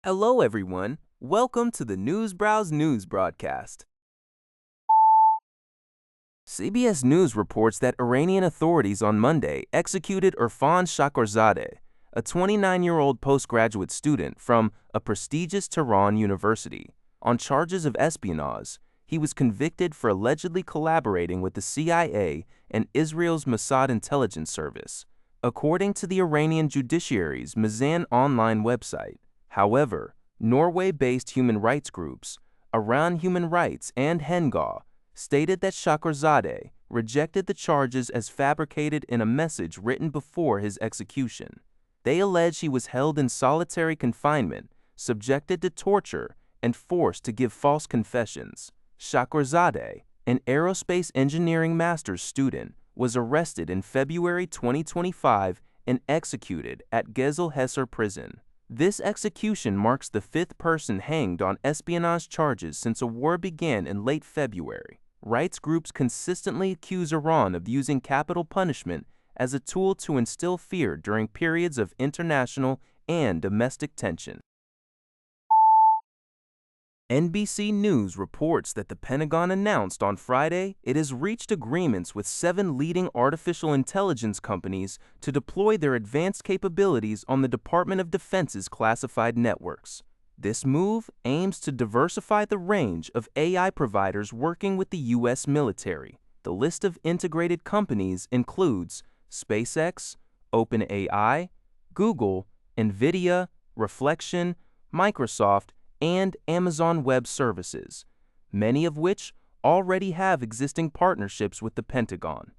Hello, everyone. Welcome to the Newsbrowse News broadcast. CBS News reports that Iranian authorities on Monday executed Irfan Shakhrizadeh, a 29-year-old postgraduate student from a prestigious Tehran university, on charges of espionage. He was convicted for allegedly collaborating with the CIA and Israel's Mossad intelligence service, according to the Iranian judiciary's Mizan online website. However, Norway-based human rights groups, Iran Human Rights and Henga, stated that Shakhrizadeh rejected the charges as fabricated in a message written before his execution. They allege he was held in solitary confinement, subjected to torture, and forced to give false confessions. Shakhrizadeh, an aerospace engineering master's student, was arrested in February 2025 and executed at Gezel-Hesser prison. This execution marks the fifth person hanged on espionage charges since a war began in late February. Rights groups consistently accuse Iran of using capital punishment as a tool to instill fear during periods of international and domestic tension. NBC News reports that the Pentagon announced on Friday it has reached agreements with 7 leading artificial intelligence companies to deploy their advanced capabilities on the Department of Defense's classified networks. This move aims to diversify the range of AI providers working with the U.S. military. The list of integrated companies includes SpaceX, OpenAI, Google, NVIDIA, Reflection, Microsoft, and Amazon Web Services, many of which already have existing partnerships with the Pentagon.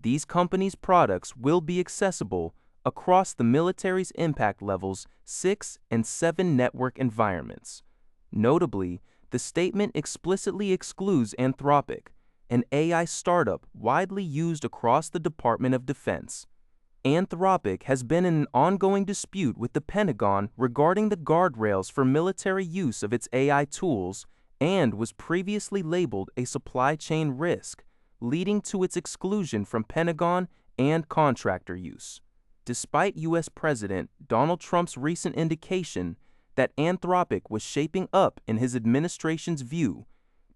These companies' products will be accessible across the military's impact levels 6 and 7 network environments. Notably, the statement explicitly excludes Anthropic, an AI startup widely used across the Department of Defense. Anthropic has been in an ongoing dispute with the Pentagon regarding the guardrails for military use of its AI tools and was previously labeled a supply chain risk, leading to its exclusion from Pentagon and contractor use. Despite U.S. President Donald Trump's recent indication that Anthropic was shaping up in his administration's view,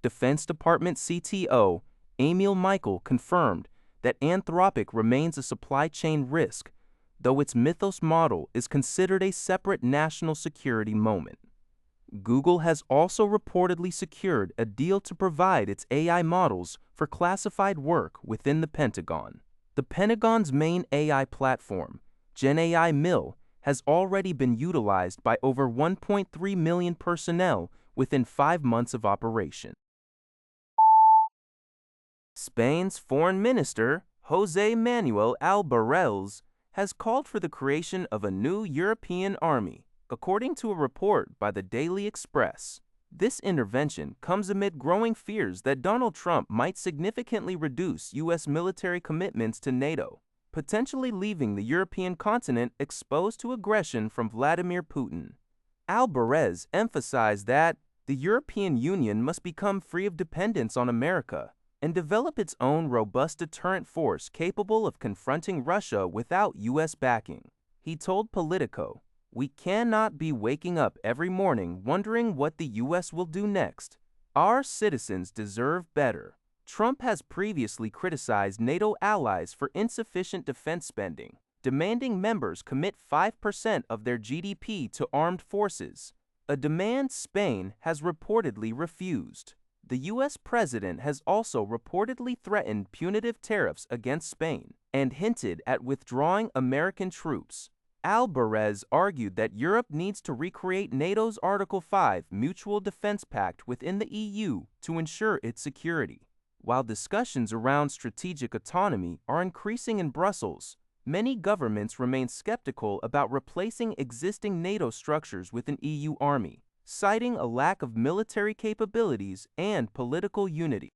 Defense Department CTO Emil Michael confirmed that Anthropic remains a supply chain risk, though its Mythos model is considered a separate national security moment. Google has also reportedly secured a deal to provide its AI models for classified work within the Pentagon. The Pentagon's main AI platform, GenAI Mill, has already been utilized by over 1.3 million personnel within 5 months of operation. Spain's Foreign Minister, José Manuel Albarrels, has called for the creation of a new European army, according to a report by the Daily Express. This intervention comes amid growing fears that Donald Trump might significantly reduce U.S. military commitments to NATO, potentially leaving the European continent exposed to aggression from Vladimir Putin. Albarrez emphasized that the European Union must become free of dependence on America and develop its own robust deterrent force capable of confronting Russia without U.S. backing. He told Politico, "We cannot be waking up every morning wondering what the U.S. will do next. Our citizens deserve better." Trump has previously criticized NATO allies for insufficient defense spending, demanding members commit 5% of their GDP to armed forces, a demand Spain has reportedly refused. The U.S. president has also reportedly threatened punitive tariffs against Spain and hinted at withdrawing American troops. Albarrez argued that Europe needs to recreate NATO's Article 5 Mutual Defense Pact within the EU to ensure its security. While discussions around strategic autonomy are increasing in Brussels, many governments remain skeptical about replacing existing NATO structures with an EU army, citing a lack of military capabilities and political unity.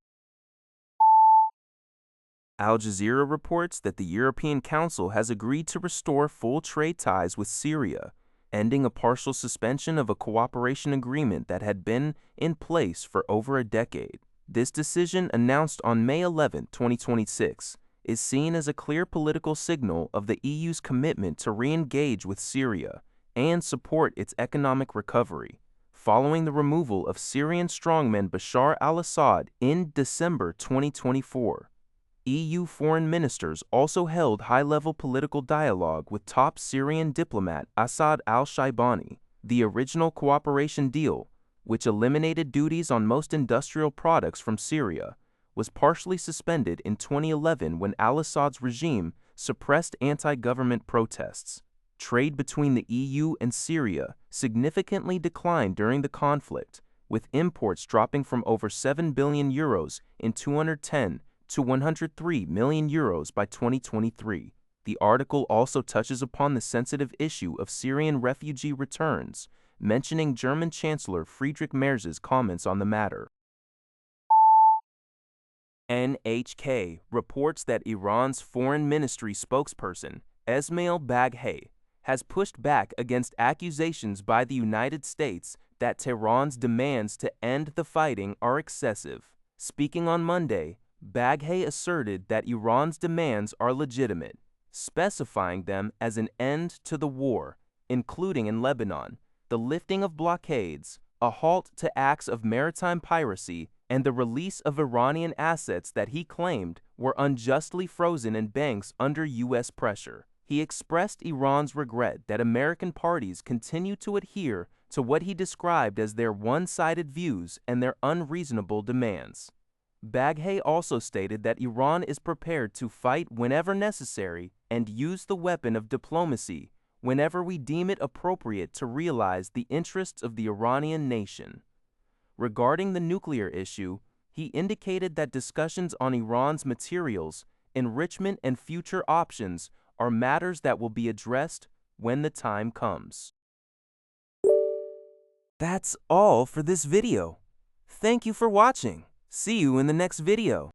Al Jazeera reports that the European Council has agreed to restore full trade ties with Syria, ending a partial suspension of a cooperation agreement that had been in place for over a decade. This decision, announced on May 11, 2026, is seen as a clear political signal of the EU's commitment to re-engage with Syria and support its economic recovery. Following the removal of Syrian strongman Bashar al-Assad in December 2024, EU foreign ministers also held high-level political dialogue with top Syrian diplomat Assad al-Shaibani. The original cooperation deal, which eliminated duties on most industrial products from Syria, was partially suspended in 2011 when al-Assad's regime suppressed anti-government protests. Trade between the EU and Syria significantly declined during the conflict, with imports dropping from over 7 billion euros in 2010 to 103 million euros by 2023. The article also touches upon the sensitive issue of Syrian refugee returns, mentioning German Chancellor Friedrich Merz's comments on the matter. NHK reports that Iran's foreign ministry spokesperson, Esmail Baghaei, has pushed back against accusations by the United States that Tehran's demands to end the fighting are excessive. Speaking on Monday, Baghaei asserted that Iran's demands are legitimate, specifying them as an end to the war, including in Lebanon, the lifting of blockades, a halt to acts of maritime piracy, and the release of Iranian assets that he claimed were unjustly frozen in banks under U.S. pressure. He expressed Iran's regret that American parties continue to adhere to what he described as their one-sided views and their unreasonable demands. Baghaei also stated that Iran is prepared to fight whenever necessary and use the weapon of diplomacy whenever we deem it appropriate to realize the interests of the Iranian nation. Regarding the nuclear issue, he indicated that discussions on Iran's materials, enrichment, and future options are matters that will be addressed when the time comes. That's all for this video. Thank you for watching. See you in the next video.